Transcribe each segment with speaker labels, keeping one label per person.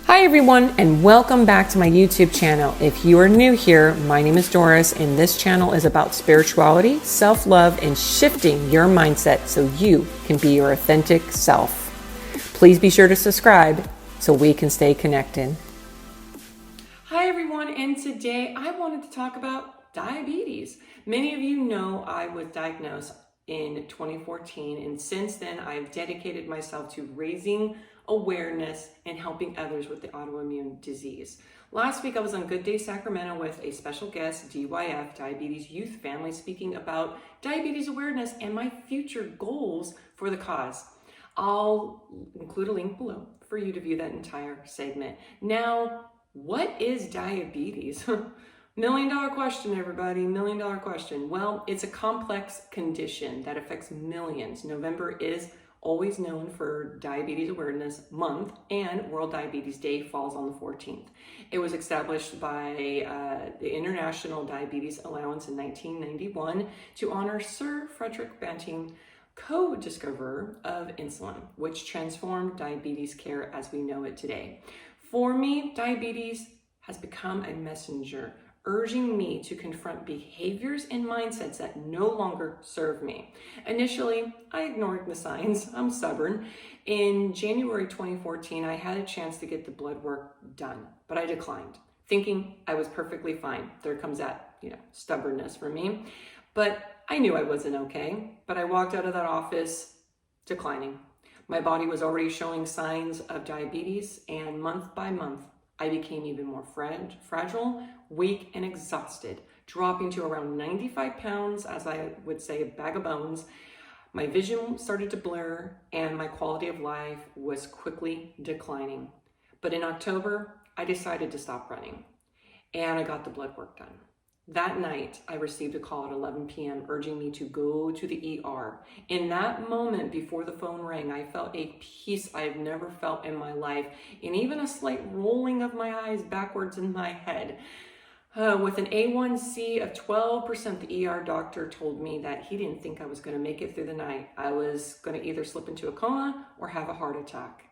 Speaker 1: Hi everyone, and welcome back to my YouTube channel. If you are new here, my name is Doris, and this channel is about spirituality, self-love, and shifting your mindset so you can be your authentic self. Please be sure to subscribe so we can stay connected. Hi everyone, and today I wanted to talk about diabetes. Many of you know I was diagnosed in 2014, and since then I've dedicated myself to raising awareness and helping others with the autoimmune disease. Last week I was on Good Day Sacramento with a special guest, DYF, Diabetes Youth Family, speaking about diabetes awareness and my future goals for the cause. I'll include a link below for you to view that entire segment. Now, what is diabetes? $1 million question, everybody, $1 million question. Well, it's a complex condition that affects millions. November is always known for Diabetes Awareness Month, and World Diabetes Day falls on the 14th. It was established by the International Diabetes Alliance in 1991 to honor Sir Frederick Banting, co-discoverer of insulin, which transformed diabetes care as we know it today. For me, diabetes has become a messenger, urging me to confront behaviors and mindsets that no longer serve me. Initially, I ignored the signs. I'm stubborn. In January 2014, I had a chance to get the blood work done, but I declined, thinking I was perfectly fine. There comes that, stubbornness for me. But I knew I wasn't okay, but I walked out of that office declining. My body was already showing signs of diabetes, and month by month, I became even more fragile, weak, and exhausted, dropping to around 95 pounds, as I would say, a bag of bones. My vision started to blur, and my quality of life was quickly declining. But in October, I decided to stop running, and I got the blood work done. That night, I received a call at 11 p.m. urging me to go to the ER. In that moment, before the phone rang, I felt a peace I've never felt in my life, and even a slight rolling of my eyes backwards in my head. With an A1C of 12%, the ER doctor told me that he didn't think I was going to make it through the night. I was going to either slip into a coma or have a heart attack.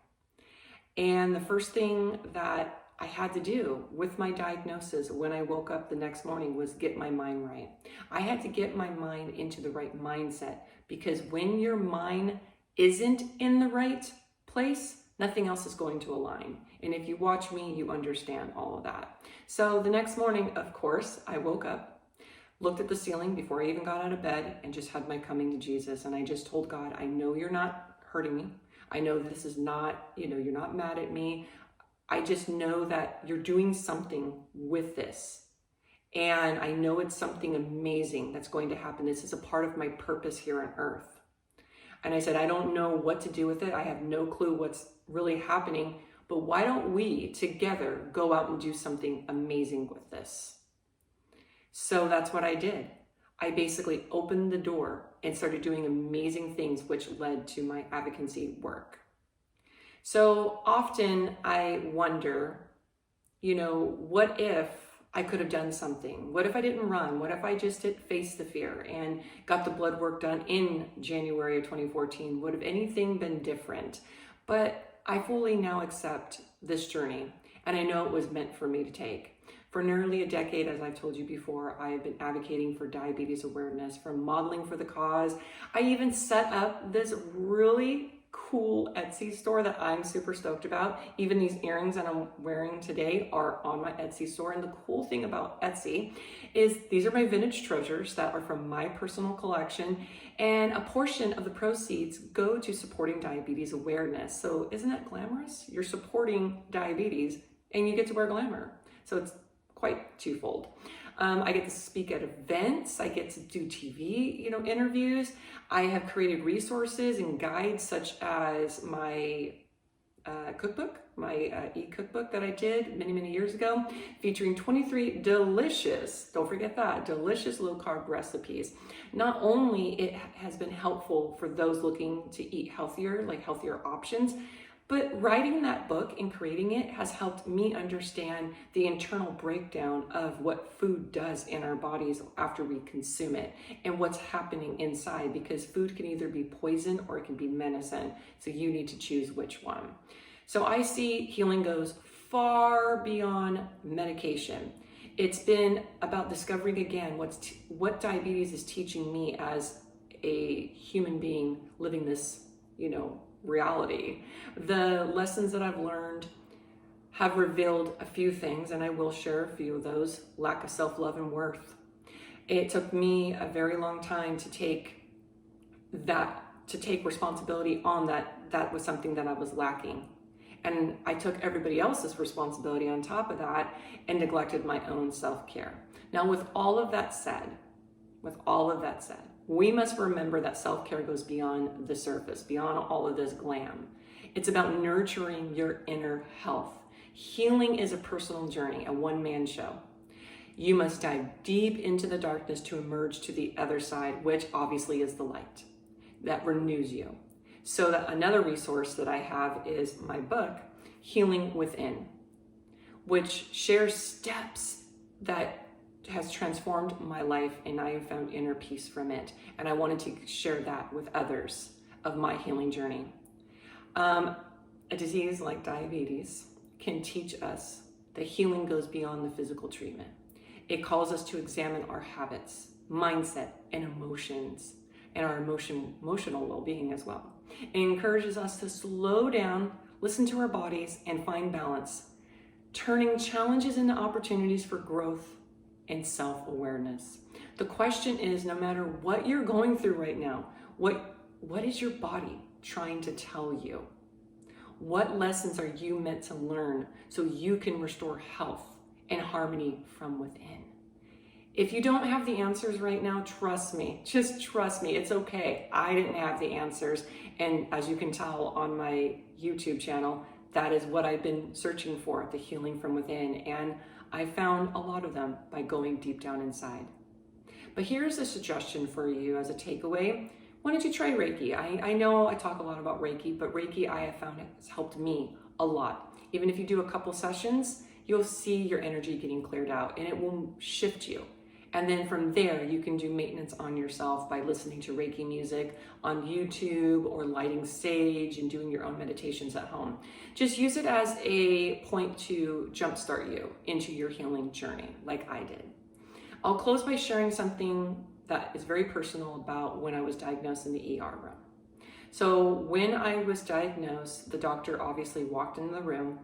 Speaker 1: And the first thing that I had to do with my diagnosis when I woke up the next morning was get my mind right. I had to get my mind into the right mindset, because when your mind isn't in the right place, nothing else is going to align. And if you watch me, you understand all of that. So the next morning, of course, I woke up, looked at the ceiling before I even got out of bed, and just had my coming to Jesus. And I just told God, I know you're not hurting me. I know this is not, you're not mad at me. I just know that you're doing something with this. And I know it's something amazing that's going to happen. This is a part of my purpose here on earth. And I said, I don't know what to do with it. I have no clue what's really happening, but why don't we together go out and do something amazing with this? So that's what I did. I basically opened the door and started doing amazing things, which led to my advocacy work. So often I wonder, what if I could have done something? What if I didn't run? What if I just faced the fear and got the blood work done in January of 2014? Would have anything been different? But I fully now accept this journey, and I know it was meant for me to take. For nearly a decade, as I've told you before, I have been advocating for diabetes awareness, for modeling for the cause. I even set up this really cool Etsy store that I'm super stoked about. Even these earrings that I'm wearing today are on my Etsy store. And the cool thing about Etsy is these are my vintage treasures that are from my personal collection, and a portion of the proceeds go to supporting diabetes awareness. So isn't that glamorous? You're supporting diabetes and you get to wear glamour. So it's quite twofold. I get to speak at events. I get to do TV, interviews. I have created resources and guides such as my cookbook, my e-cookbook that I did many, many years ago, featuring 23 delicious, don't forget that, delicious low-carb recipes. Not only it has been helpful for those looking to eat healthier, like healthier options, but writing that book and creating it has helped me understand the internal breakdown of what food does in our bodies after we consume it and what's happening inside, because food can either be poison or it can be medicine. So you need to choose which one. So I see Healing Goes far beyond medication. It's been about discovering again what diabetes is teaching me as a human being living this, reality. The lessons that I've learned have revealed a few things, and I will share a few of those. Lack of self-love and worth. It took me a very long time to take responsibility on that. That was something that I was lacking. And I took everybody else's responsibility on top of that and neglected my own self-care. Now, with all of that said, we must remember that self-care goes beyond the surface, beyond all of this glam. It's about nurturing your inner health. Healing is a personal journey, a one-man show. You must dive deep into the darkness to emerge to the other side, which obviously is the light that renews you. So that another resource that I have is my book, Healing Within, which shares steps that has transformed my life, and I have found inner peace from it. And I wanted to share that with others of my healing journey. A disease like diabetes can teach us that healing goes beyond the physical treatment. It calls us to examine our habits, mindset, and emotions, and our emotional well-being as well. It encourages us to slow down, listen to our bodies, and find balance, turning challenges into opportunities for growth and self-awareness. The question is, no matter what you're going through right now, what is your body trying to tell you? What lessons are you meant to learn so you can restore health and harmony from within? If you don't have the answers right now, trust me, just trust me, it's okay. I didn't have the answers. And as you can tell on my YouTube channel, that is what I've been searching for, the healing from within. And I found a lot of them by going deep down inside. But here's a suggestion for you as a takeaway. Why don't you try Reiki? I know I talk a lot about Reiki, but Reiki I have found has helped me a lot. Even if you do a couple sessions, you'll see your energy getting cleared out and it will shift you. And then from there, you can do maintenance on yourself by listening to Reiki music on YouTube or lighting sage and doing your own meditations at home. Just use it as a point to jumpstart you into your healing journey, like I did. I'll close by sharing something that is very personal about when I was diagnosed in the ER room. So when I was diagnosed, the doctor obviously walked into the room,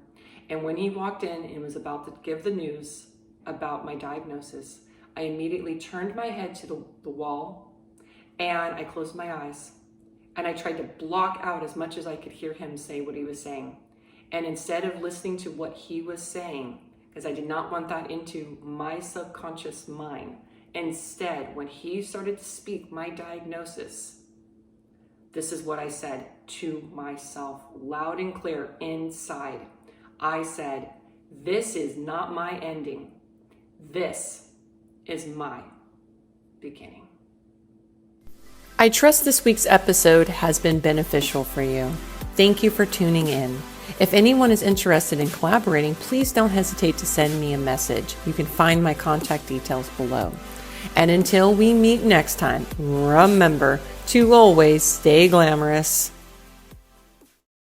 Speaker 1: and when he walked in and was about to give the news about my diagnosis, I immediately turned my head to the wall and I closed my eyes and I tried to block out as much as I could hear him say what he was saying. And instead of listening to what he was saying, because I did not want that into my subconscious mind, instead, when he started to speak my diagnosis, this is what I said to myself, loud and clear inside. I said, this is not my ending. This is my beginning. I trust this week's episode has been beneficial for you. Thank you for tuning in. If anyone is interested in collaborating, please don't hesitate to send me a message. You can find my contact details below. And until we meet next time, remember to always stay glamorous.